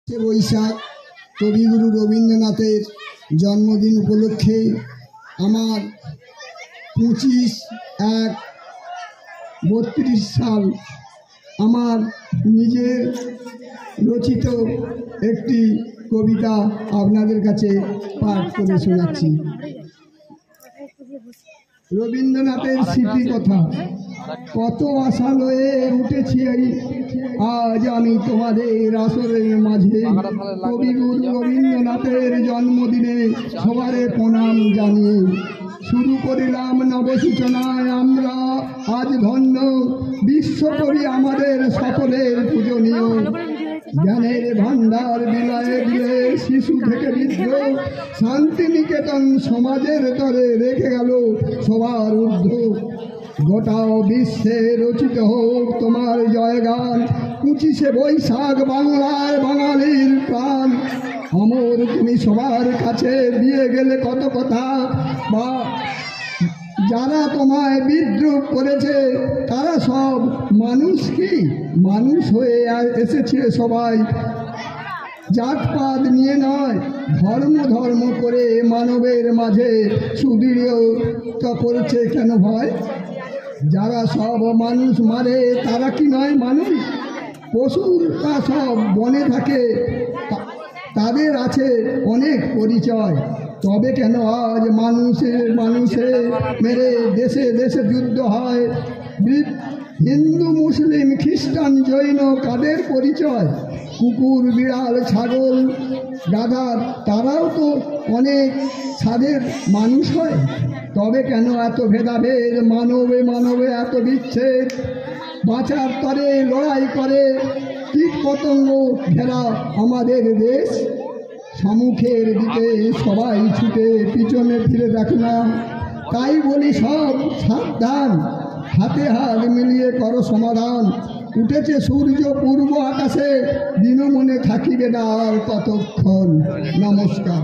বৈশাখ কবিগুরু রবীন্দ্রনাথের জন্মদিন উপলক্ষে আমার 25/1/32 সাল আমার নিজের রচিত একটি কবিতা আপনাদের কাছে পাঠ করে শোনাচ্ছি। রবীন্দ্রনাথের স্মৃতি কথা। কত আশা লয়ে উঠেছি আজ আমি তোমাদের আসরের মাঝে। কবিগুরু রবীন্দ্রনাথের জন্মদিনে সবারে প্রণাম জানিয়ে শুরু করিলাম নবসূচনায় আমরা আজ ধন্য। বিশ্বকবি আমাদের সকলের পূজনীয়। জ্ঞানের ভান্ডার বিলায়ে দিলে শিশু থেকে বৃদ্ধ, শান্তিনিকেতন সমাজের তরে রেখে গেল সবার ঊর্ধ্ব। গোটা বিশ্বে রচিত হোক তোমার জয়গান, 25শে বৈশাখ বাংলার বাঙালির প্রাণ। অমর তুমি সবার কাছে দিয়ে গেলে কত কথা, বা যারা তোমায় বিদ্রুপ করেছে তারা সব মানুষ কি মানুষ হয়ে এসেছে সবাই। জাতপাত নিয়ে নয়, ধর্ম করে মানবের মাঝে সুদৃঢ়তা করছে কেন ভয়? যারা সব মানুষ মারে তারা কি নয় মানুষ? পশুরা সব বনে থাকে, তাদের আছে অনেক পরিচয়। তবে কেন আজ মানুষে মেরে দেশে দেশে যুদ্ধ হয়? হিন্দু মুসলিম খ্রিস্টান জৈন কাদের পরিচয়? কুকুর বিড়াল ছাগল গাধার তারাও তো অনেক স্বাদের মানুষ হয়। তবে কেন এত ভেদাভেদ, মানবে এত বিচ্ছেদ? বাঁচার তরে লড়াই করে কীট পতঙ্গ ঘেরা আমাদের দেশ। সম্মুখের দিকে সবাই ছুটে, পিছনে ফিরে দেখো না। তাই বলি সব সাবধান, হাতে হাত মিলিয়ে করো সমাধান। উঠেছে সূর্য পূর্ব আকাশে, দিন মনে থাকিবে না আর কতক্ষণ। নমস্কার।